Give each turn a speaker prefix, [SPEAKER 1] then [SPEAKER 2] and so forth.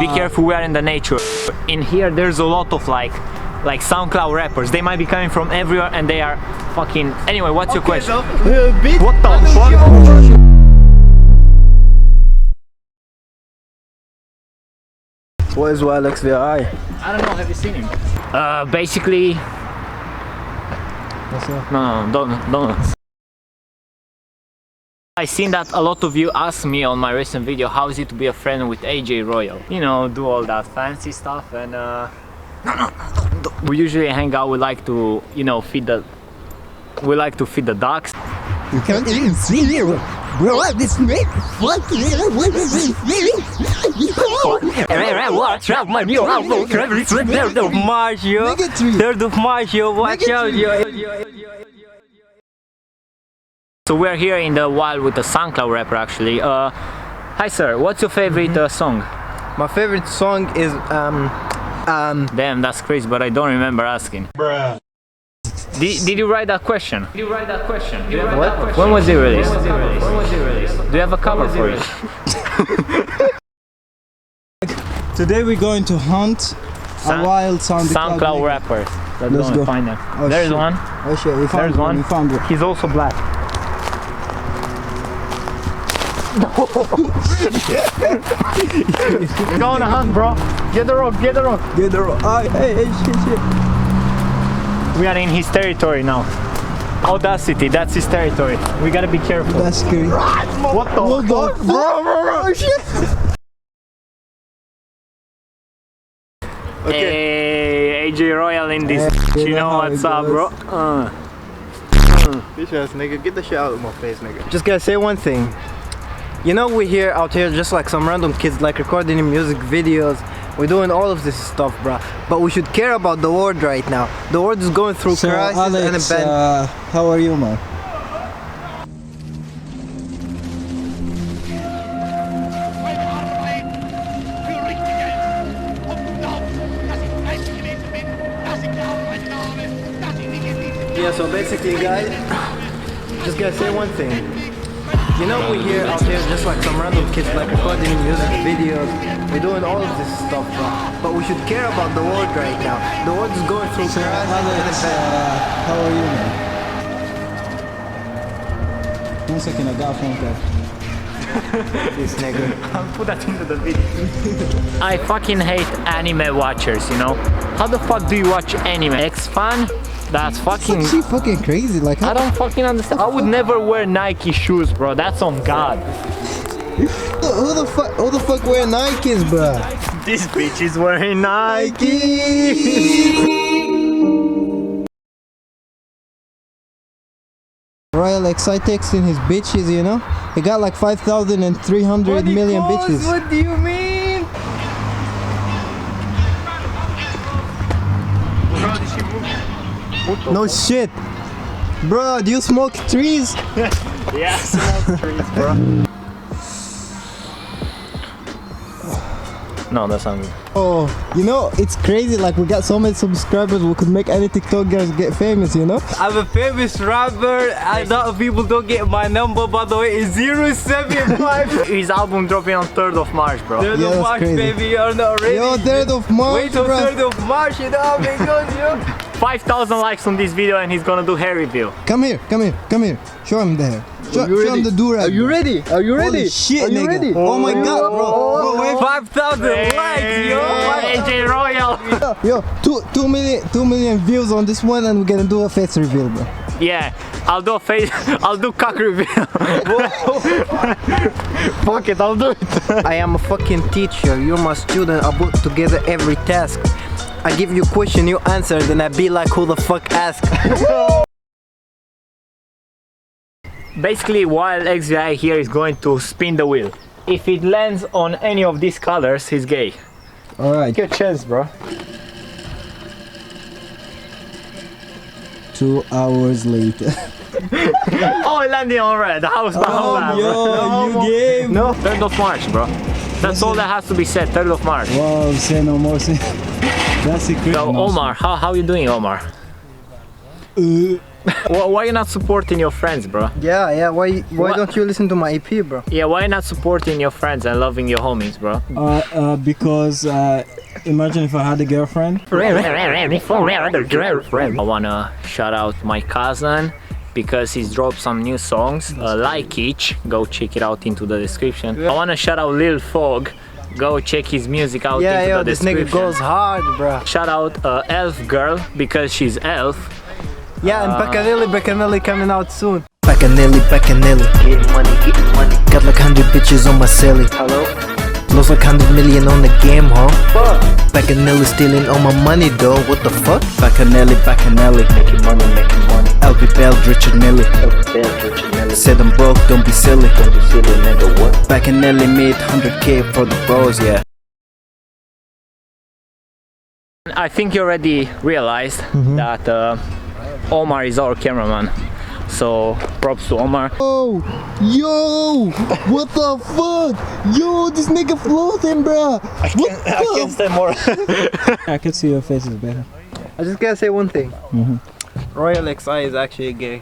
[SPEAKER 1] Be careful, we are in the nature. In here there's a lot of like SoundCloud rappers. They might be coming from everywhere and they are fucking... Anyway, what's your question? What the fuck?
[SPEAKER 2] What is Wael XVI?
[SPEAKER 1] I don't know, have you seen him? Basically...
[SPEAKER 2] What's up?
[SPEAKER 1] No, don't. I seen that a lot of you asked me on my recent video, how is it to be a friend with AJ Royal? You know, do all that fancy stuff and we usually hang out, we like to, you know, feed the ducks.
[SPEAKER 3] You can't even see me, bro. This make fuck
[SPEAKER 1] Watch out, my new album, 3rd of March, yo. 3rd of March, yo. Watch out, yo. So we're here in the wild with a SoundCloud rapper, actually. Hi, sir. What's your favorite song?
[SPEAKER 2] My favorite song is
[SPEAKER 1] Damn, that's crazy, but I don't remember asking. Bruh. Did you write that question? What? When was it released? Do you have a cover for it?
[SPEAKER 3] Today we're going to hunt a wild
[SPEAKER 1] SoundCloud rapper.
[SPEAKER 3] Let's go
[SPEAKER 1] find them.
[SPEAKER 3] Oh,
[SPEAKER 1] There's
[SPEAKER 3] shit.
[SPEAKER 1] one.
[SPEAKER 3] Oh shit, we found one. We found one.
[SPEAKER 1] He's also black. Go on a hunt, bro. Get the rope, get the rope.
[SPEAKER 3] Get the rope. Hey, shit.
[SPEAKER 1] We are in his territory now. Audacity, that's his territory. We gotta be careful.
[SPEAKER 3] That's scary.
[SPEAKER 1] What the fuck?
[SPEAKER 3] Bro, shit.
[SPEAKER 1] Hey, AJ Royal in this. You know what's up, bro?
[SPEAKER 2] Bitch ass nigga, get the shit out of my face, nigga. Just gotta say one thing. You know, we're here out here just like some random kids, like recording music videos. We're doing all of this stuff, bro. But we should care about the world right now. The world is going through crisis
[SPEAKER 3] Alex,
[SPEAKER 2] and a bad.
[SPEAKER 3] how are you, man?
[SPEAKER 2] Yeah, so basically, guys, just gotta say one thing. You know, we're here out here just like some random kids, like recording music videos. We're doing all of this stuff, but we should care about the world right now. The world is going through crisis and a bad.
[SPEAKER 3] How are you, man? 1 second, I got a phone call.
[SPEAKER 2] This nigga.
[SPEAKER 1] I'll put that into the video. I fucking hate anime watchers, you know? How the fuck do you watch anime? X-Fan? That's fucking...
[SPEAKER 3] She fucking crazy, like...
[SPEAKER 1] I don't fucking understand. I would never wear Nike shoes, bro. That's on God.
[SPEAKER 3] Who the fuck wear Nikes, bro?
[SPEAKER 1] This bitch is wearing Nike.
[SPEAKER 3] Royal XI texting his bitches, you know? He got like 5,300 million bitches.
[SPEAKER 2] What do you mean?
[SPEAKER 3] No shit. Bro, do you smoke trees?
[SPEAKER 1] Yeah, I smoke trees, bro. No, that's not good.
[SPEAKER 3] Oh, you know, it's crazy, like we got so many subscribers, we could make any TikTokers get famous, you know?
[SPEAKER 2] I'm a famous rapper, and a lot of people don't get my number, by the way, it's 075.
[SPEAKER 1] His album dropping on 3rd of March, bro.
[SPEAKER 2] 3rd
[SPEAKER 3] Yeah,
[SPEAKER 2] of March,
[SPEAKER 3] crazy.
[SPEAKER 2] baby, you're not ready.
[SPEAKER 3] Yo, 3rd of March,
[SPEAKER 2] wait till
[SPEAKER 3] bro.
[SPEAKER 2] 3rd of March, you know how it goes, yo.
[SPEAKER 1] 5,000 likes on this video and he's gonna do hair reveal.
[SPEAKER 3] Come here. Show him the hair. Show him the do-rag.
[SPEAKER 2] Are you ready? Are you ready?
[SPEAKER 3] Holy shit,
[SPEAKER 2] Are you
[SPEAKER 3] nigga.
[SPEAKER 2] ready?
[SPEAKER 3] Oh my god, bro. Wait.
[SPEAKER 2] 5,000 likes, yo.
[SPEAKER 1] AJ Royal.
[SPEAKER 3] Yo, 2 million views on this one, and we're gonna do a face reveal, bro.
[SPEAKER 1] Yeah, I'll do cock reveal. Fuck it, I'll do it.
[SPEAKER 2] I am a fucking teacher, you're my student, I put together every task. I give you a question, you answer, then I be like, who the fuck asked?
[SPEAKER 1] Basically, Wael XVI here is going to spin the wheel. If it lands on any of these colors, he's gay.
[SPEAKER 3] Alright.
[SPEAKER 1] Take your chance, bro.
[SPEAKER 3] 2 hours later.
[SPEAKER 1] Oh, it landed on red. The house behind
[SPEAKER 3] you gave.
[SPEAKER 1] No, 3rd of March, bro. That's all that has to be said, 3rd of March.
[SPEAKER 3] Wow, say no more. That's secret.
[SPEAKER 1] So, Omar, how you doing, Omar? Why you not supporting your friends, bro?
[SPEAKER 2] Yeah, why don't you listen to my EP, bro?
[SPEAKER 1] Yeah, why not supporting your friends and loving your homies, bro?
[SPEAKER 3] Because imagine if I had a girlfriend.
[SPEAKER 1] I wanna shout out my cousin because he's dropped some new songs, like each. Go check it out into the description. I wanna shout out Lil Fog. Go check his music out into the
[SPEAKER 2] this
[SPEAKER 1] description.
[SPEAKER 2] nigga goes hard, bro.
[SPEAKER 1] Shout out Elf Girl because she's elf.
[SPEAKER 2] Yeah, and Bacchanelli coming out soon.
[SPEAKER 4] Bacchanelli. Getting money. Got like 100 bitches on my celly.
[SPEAKER 2] Hello?
[SPEAKER 4] Lost like 100 million on the game, huh?
[SPEAKER 2] Fuck.
[SPEAKER 4] Bacchanelli stealing all my money, though. What the fuck? Bacchanelli.
[SPEAKER 2] Making money.
[SPEAKER 4] LP Bell, Richard Millie. Said I'm broke, don't be silly.
[SPEAKER 2] Nigga, what?
[SPEAKER 4] Bacchanelli made 100k for the bros, yeah.
[SPEAKER 1] I think you already realized that Omar is our cameraman. So props to Omar.
[SPEAKER 3] Oh, yo, what the fuck? Yo, this nigga floating, bro.
[SPEAKER 1] I can't stand more.
[SPEAKER 3] I can see your face is better.
[SPEAKER 2] I just gotta say one thing. Royal XI is actually gay.